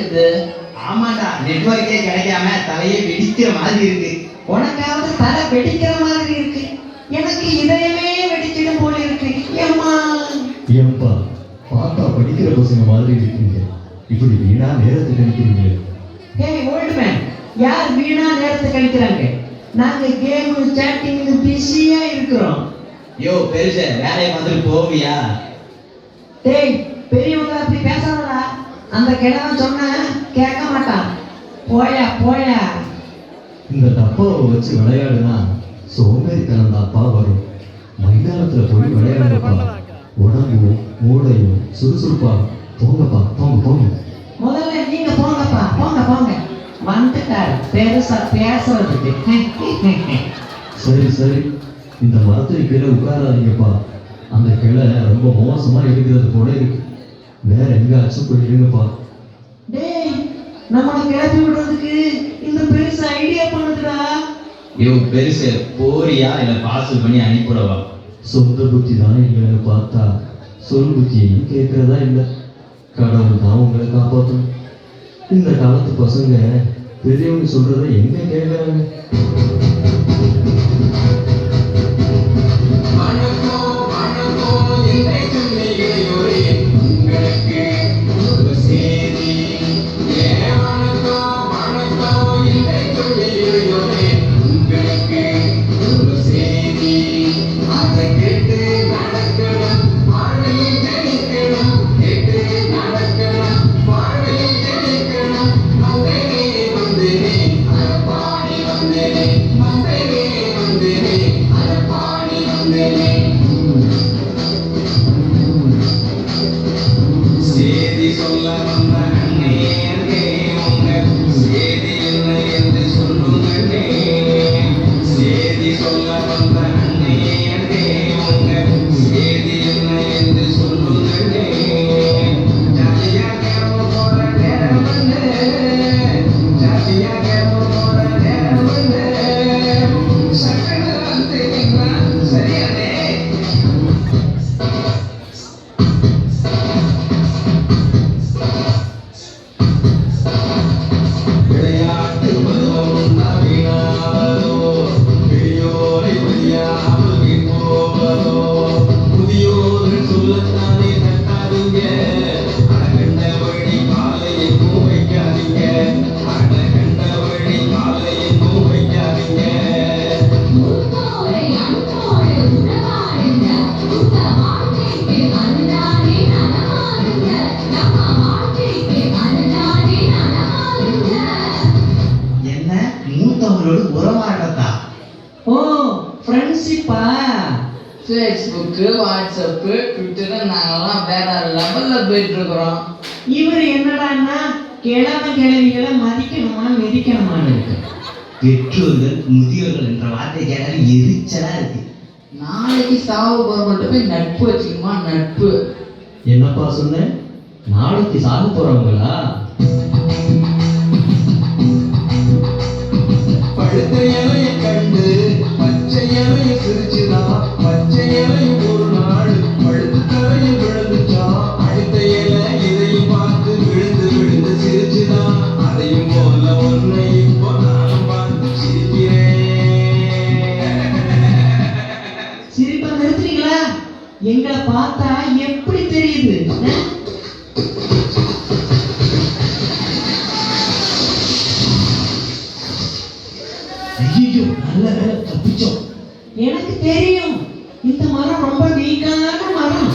இருக்குது. ஆமாண்டா, நெட்வொர்க்கே கிடைக்காம தலையே வெடிக்கிற மாதிரி இருக்கு. உனக்காவது தலை வெடிக்கிற மாதிரி இருக்கு, எனக்கு இதயமே வெடிச்சிடும் போல இருக்கு. ஏம்மா ஏன்பா பார்த்தா படிக்கிற பசங்க மாதிரி இருக்கீங்க, இப்படி வீணா நேரத்தை கழிக்கிறீங்க. ஹேய் ஓல்டு மேன், யார் வீணா நேரத்தை கழிக்கிறாங்க? நாங்க கேம் சேட்டிங் பிஸியா இருக்கிறோம். யோ பெருச, வேலையை பார்த்துட்டு போவியா? டேய், பெரியவங்க அப்படி பேசாதடா. அந்த கிழவன் சொன்ன கேட்க மாட்டான். போயா போயா. இந்த டப்பாவை வச்சு விளையாடுனா சோம்பேறித்தனம் தான்ப்பா வரும். மைதானத்துல போய் விளையாடுங்கப்பா, உடம்பும் மூளையும் சுறுசுறுப்பா. போங்கப்பா, போங்க போங்க. முதல்ல நீங்க போங்கப்பா, போங்க போங்க. வந்துட்டாரு பெருசா பேசுறதுக்கு. சரி சரி, இந்த மரத்துக்கு கீழே உட்காராதீங்கப்பா. அந்த கிளை ரொம்ப மோசமா இருக்கிறது போல இருக்கு. வேற எங்காச்சும் போய் இருங்கப்பா. டேய், நம்மளை கிளப்பி விடுறதுக்கு இந்த பெருசு ஐடியா பண்ணுதுடா. யோ பெருச, போறியா இல்ல பார்சல் பண்ணி அனுப்பிடவா? சொந்த புத்தி தான் இல்லைன்னு பார்த்தா சொல் புத்தியையும் கேட்கறதா இல்லை. கடவுள் தான் உங்களை காப்பாற்றணும். இந்த காலத்து பசங்க பெரியவங்க சொல்றதை எங்க கேட்கறாங்க? ஓ, ஃப்ரெண்ட்ஷிப்பா? ஃபேஸ்புக்கு, வாட்ஸ்அப்பு, ட்விட்டர், நாங்கெல்லாம் வேற லெவல்ல போயிட்டு இருக்கிறோம். இவர் என்னடான்னா கிழவன் கிழவிகளை மதிக்கணுமா மிதிக்கணுமான்னு இருக்கு. பெற்றோர்கள் முதியோர்கள் என்ற வார்த்தை கேட்டாலே எரிச்சலா இருக்கு. நாளைக்கு சாவு போறவங்கள்ட்ட போய் நட்பு வச்சுக்குமா? நட்பு என்னப்பா சொன்னேன்? நாளைக்கு சாக போறவங்களா? பழுத்த இலையை கண்டு பச்சை இலையை சிரிச்சுதான். பச்சை இலையும் ஒரு நாள் பழுத்த தலையில் விழுந்துச்சா. அடுத்த இலை இதையும் பார்த்து விழுந்து விழுந்து சிரிச்சுதான். அதையும் போல ஒன்றை இப்போ நானும் பார்த்து சிரிக்கிறேன். சிரிப்பா நிறுத்துறீங்களா? எங்களை பார்த்தா எப்படி தெரியுது? ஐயோ, நல்ல வேலை தப்பிச்சோம். எனக்கு தெரியும், இந்த மரம் ரொம்ப வீக்கான மரம்.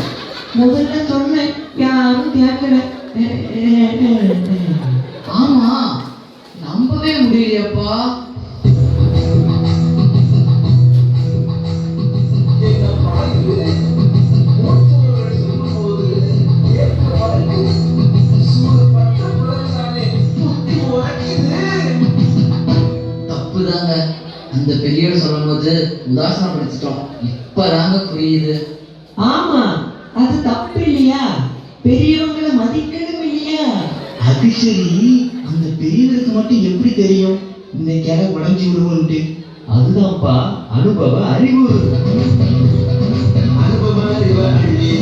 முதல்ல சொன்னேன், யாரும் கேட்கல. ஆமா, நம்பவே முடியலையப்பா. தப்புதாங்க, அந்த பெரியவர் சொல்லும் போது உதாசனப்படுத்திட்டோம். இப்பதாங்க புரியுது. ஆமா, அது தப்பு இல்லையா? பெரியவங்களை மதிக்கணும் இல்லையா? அது சரி, அந்த பெரியவருக்கு மட்டும் எப்படி தெரியும் இந்த கிளை உடஞ்சி விடுவோன்ட்டு? அதுதான்ப்பா அனுபவ அறிவு. அனுபவ அறிவு அள்ளி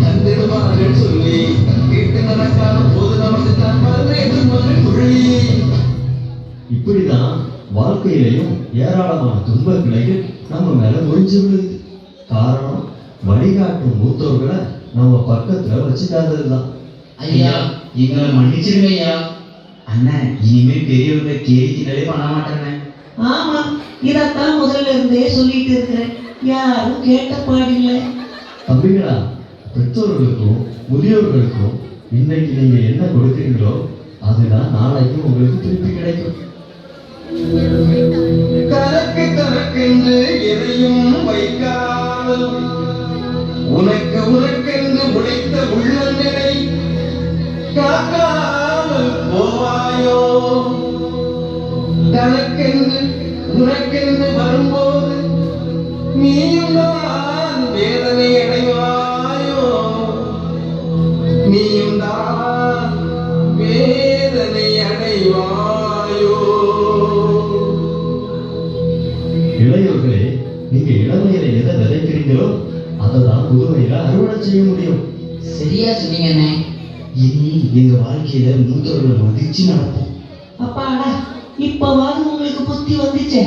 தந்திடுவார்கள் சொல்லி கேட்டு நடக்காத போது நமக்கு தான் மரணம் ஏராளமான துன்ப கிளைகள் நம்ம மேல முறிஞ்சு விழுது. காரணம் வழிகாட்டும் மூத்தோர்களை நம்ம பக்கத்துல வச்சுக்காததுதான். ஐயா எங்களை மன்னிச்சிருங்க ஐயா. அண்ணன் இனிமேல் பெரியவங்க கேலிக்கிட்டே பண்ண மாட்டேன்னு. ஆமா, இதத்தான் முதல்ல இருந்தே சொல்லிட்டு இருக்கிறேன். யாரும் கேட்ட பாடில்லை. தம்பிகளா, பெற்றோர்களுக்கும் முதியோர்களுக்கும் இன்னைக்கு நீங்க என்ன கொடுக்குறீங்களோ அதுதான் நாளைக்கு உங்களுக்கு திருப்பி கிடைக்கும். தனக்கு தனக்கென்று எதையும் வைக்காமல் உனக்கென்று உழைத்த உள்ளங்களை காக்காமல் போவாயோ? தனக்கென்று உனக்கென்று வரும்போது நீயும் தான் வேதனை அடைவாயோ? நீயும் தான் வேதனை அடைவாயோ? இளையோர்களே, நீங்க இளமையில எதை விதைக்கிறீங்களோ அதை தான் புதுமையில அறுவடை செய்ய முடியும். சரியா சொன்னீங்கண்ணே. இனி எங்க வாழ்க்கையில மூத்தவர்களை மதிச்சு நடப்போம். அப்பாடா, இப்பவாது உங்களுக்கு புத்தி வந்துச்சே.